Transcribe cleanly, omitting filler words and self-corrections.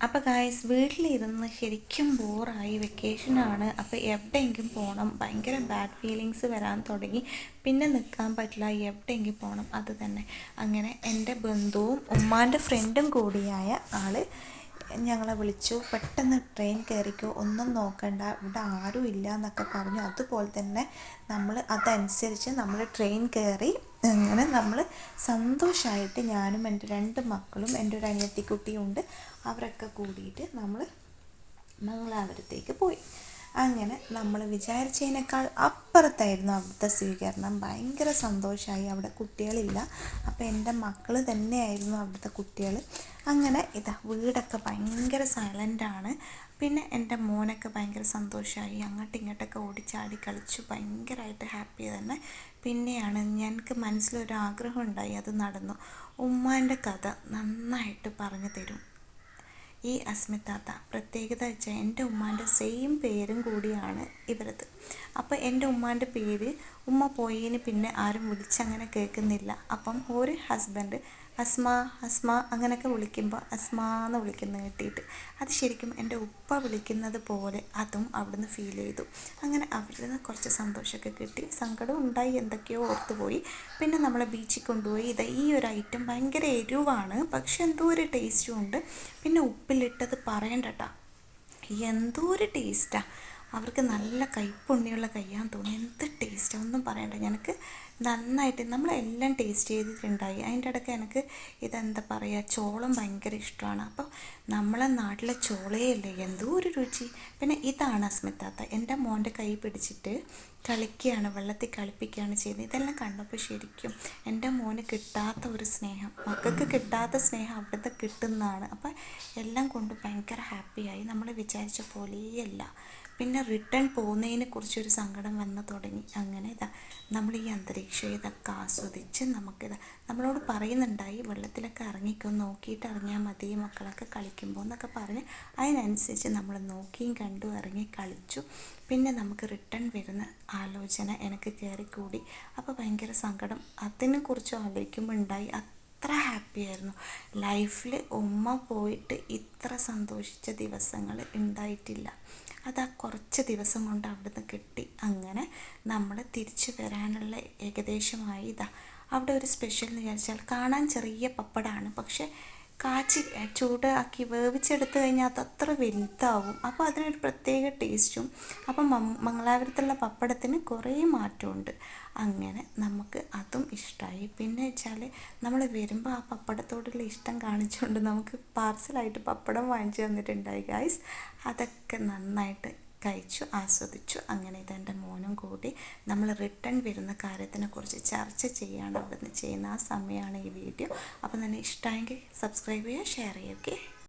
അപ്പോൾ ഗായ്സ് വീട്ടിലിരുന്ന് ശരിക്കും ബോറായി, വെക്കേഷനാണ്. അപ്പോൾ എവിടെയെങ്കിലും പോകണം, ഭയങ്കര ബാഡ് ഫീലിങ്സ് വരാൻ തുടങ്ങി. പിന്നെ നിൽക്കാൻ പറ്റില്ല, എവിടെയെങ്കിലും പോകണം, അത് തന്നെ. അങ്ങനെ എൻ്റെ ബന്ധുവും ഉമ്മാൻ്റെ ഫ്രണ്ടും കൂടിയായ ആൾ ഞങ്ങളെ വിളിച്ചു. പെട്ടെന്ന് ട്രെയിൻ കയറിക്കോ, ഒന്നും നോക്കണ്ട, ഇവിടെ ആരും ഇല്ല എന്നൊക്കെ പറഞ്ഞു. അതുപോലെ തന്നെ നമ്മൾ അതനുസരിച്ച് നമ്മൾ ട്രെയിൻ കയറി. അങ്ങനെ നമ്മൾ സന്തോഷമായിട്ട് ഞാനും എൻ്റെ 2 മക്കളും എൻ്റെ ഒരു അനിയത്തിക്കുട്ടിയുണ്ട്, അവരൊക്കെ കൂടിയിട്ട് നമ്മൾ മംഗലാപുരത്തേക്ക് പോയി. അങ്ങനെ നമ്മൾ വിചാരിച്ചതിനേക്കാൾ അപ്പുറത്തായിരുന്നു അവിടുത്തെ സ്വീകരണം. ഭയങ്കര സന്തോഷമായി. അവിടെ കുട്ടികളില്ല, അപ്പോൾ എൻ്റെ മക്കൾ തന്നെയായിരുന്നു അവിടുത്തെ കുട്ടികൾ. അങ്ങനെ വീടൊക്കെ ഭയങ്കര സൈലൻ്റാണ്. പിന്നെ എൻ്റെ മോനൊക്കെ ഭയങ്കര സന്തോഷമായി, അങ്ങോട്ടും ഇങ്ങോട്ടൊക്കെ ഓടിച്ചാടി കളിച്ചു, ഭയങ്കരമായിട്ട് ഹാപ്പി തന്നെ. പിന്നെയാണ് ഞങ്ങൾക്ക് മനസ്സിലൊരു ആഗ്രഹം ഉണ്ടായി, അത് നടന്നു. ഉമ്മാൻ്റെ കഥ നന്നായിട്ട് പറഞ്ഞു തരും ഈ അസ്മിതാത്ത. പ്രത്യേകത വെച്ചാൽ എൻ്റെ ഉമ്മാൻ്റെ സെയിം പേരും കൂടിയാണ് ഇവരത്. അപ്പോൾ എൻ്റെ ഉമ്മാൻ്റെ പേര് ഉമ്മ പോയതിന് പിന്നെ ആരും വിളിച്ചങ്ങനെ കേൾക്കുന്നില്ല. അപ്പം ഒരു ഹസ്ബൻഡ് അസ്മ അസ്മ അങ്ങനെയൊക്കെ വിളിക്കുമ്പോൾ അസ്മ എന്ന് വിളിക്കുന്നത് കേട്ടിട്ട് അത് ശരിക്കും എൻ്റെ ഉപ്പ വിളിക്കുന്നത് പോലെ അതും അവിടുന്ന് ഫീൽ ചെയ്തു. അങ്ങനെ അവരിൽ നിന്ന് കുറച്ച് സന്തോഷമൊക്കെ കിട്ടി, സങ്കടം ഉണ്ടായി, എന്തൊക്കെയോ ഓർത്തുപോയി. പിന്നെ നമ്മളെ ബീച്ചിൽ കൊണ്ടുപോയി. ഈ ഒരു ഐറ്റം ഭയങ്കര എരിവാണ്, പക്ഷെ എന്തോ ഒരു ടേസ്റ്റും ഉണ്ട്. പിന്നെ ഉപ്പിലിട്ടത് പറയണ്ടട്ടാ, എന്തോ ഒരു ടേസ്റ്റാണ്. അവർക്ക് നല്ല കൈപ്പുണ്ണിയുള്ള കയ്യാന്ന് തോന്നി. എന്ത് ടേസ്റ്റാണ് ഒന്നും പറയണ്ട. എനിക്ക് നന്നായിട്ട് നമ്മളെല്ലാം ടേസ്റ്റ് ചെയ്തിട്ടുണ്ടായി. അതിൻ്റെ ഇടയ്ക്ക് എനിക്ക് ഇതെന്താ പറയുക, ചോളം ഭയങ്കര ഇഷ്ടമാണ്. അപ്പോൾ നമ്മളെ നാട്ടിലെ ചോളയല്ലേ, എന്തോ ഒരു രുചി. പിന്നെ ഇതാണ് അസ്മിതാത്ത, എൻ്റെ മോൻ്റെ കൈ പിടിച്ചിട്ട് കളിക്കുകയാണ്, വെള്ളത്തിൽ കളിപ്പിക്കുകയാണ് ചെയ്യുന്നത്. ഇതെല്ലാം കണ്ടപ്പോൾ ശരിക്കും എൻ്റെ മോന് കിട്ടാത്ത ഒരു സ്നേഹം, മക്കൾക്ക് കിട്ടാത്ത സ്നേഹം അവിടുത്തെ കിട്ടുന്നതാണ്. അപ്പം എല്ലാം കൊണ്ട് ഭയങ്കര ഹാപ്പിയായി. നമ്മൾ വിചാരിച്ച പോലെയല്ല. പിന്നെ റിട്ടേൺ പോകുന്നതിനെ കുറിച്ചൊരു സങ്കടം വന്ന് തുടങ്ങി. അങ്ങനെ നമ്മൾ ഈ അന്തരീക്ഷം ഇതൊക്കെ ആസ്വദിച്ച് നമ്മളോട് പറയുന്നുണ്ടായി, വെള്ളത്തിലൊക്കെ ഇറങ്ങിക്കോ, നോക്കിയിട്ട് ഇറങ്ങിയാൽ മതി മക്കളൊക്കെ കളിക്കുമ്പോൾ എന്നൊക്കെ പറഞ്ഞ് അതിനനുസരിച്ച് നമ്മൾ നോക്കിയും കണ്ടു ഇറങ്ങി കളിച്ചു. പിന്നെ നമുക്ക് റിട്ടേൺ വരുന്ന ആലോചന എനിക്ക് കയറിക്കൂടി. അപ്പോൾ ഭയങ്കര സങ്കടം അതിനെക്കുറിച്ച് ആലോചിക്കുമ്പോൾ ഉണ്ടായി. അത്ര ഹാപ്പിയായിരുന്നു. ലൈഫിൽ ഉമ്മ പോയിട്ട് ഇത്ര സന്തോഷിച്ച ദിവസങ്ങൾ ഉണ്ടായിട്ടില്ല. അത് കുറച്ച് ദിവസം കൊണ്ട് അവിടുന്ന് കിട്ടി. അങ്ങനെ നമ്മൾ തിരിച്ചു വരാനുള്ള ഏകദേശമായി. അവിടെ ഒരു സ്പെഷ്യൽ എന്ന് വിചാരിച്ചാൽ കാണാൻ ചെറിയ പപ്പടമാണ്, പക്ഷെ കാച്ചി ചൂടാക്കി വേവിച്ചെടുത്ത് കഴിഞ്ഞാൽ അതത്ര വലുതാവും. അപ്പോൾ അതിനൊരു പ്രത്യേക ടേസ്റ്റും. അപ്പം മംഗലാപുരത്തുള്ള പപ്പടത്തിന് കുറേ മാറ്റമുണ്ട്. അങ്ങനെ നമുക്ക് അതും ഇഷ്ടമായി. പിന്നെ വെച്ചാൽ നമ്മൾ വരുമ്പോൾ ആ പപ്പടത്തോടുള്ള ഇഷ്ടം കാണിച്ചുകൊണ്ട് നമുക്ക് പാർസലായിട്ട് പപ്പടം വാങ്ങിച്ചു തന്നിട്ടുണ്ടായി ഗായ്സ്. അതൊക്കെ നന്നായിട്ട് കഴിച്ചു, ആസ്വദിച്ചു. അങ്ങനെ ഇതെൻ്റെ മോനും കൂടി നമ്മൾ റിട്ടേൺ വരുന്ന കാര്യത്തിനെക്കുറിച്ച് ചർച്ച ചെയ്യുകയാണ് അവിടുന്ന് ചെയ്യുന്ന ആ സമയമാണ് ഈ വീഡിയോ. അപ്പം തന്നെ ഇഷ്ടമായെങ്കിൽ സബ്സ്ക്രൈബ് ചെയ്യുക, ഷെയർ ചെയ്യുക. ഓക്കെ.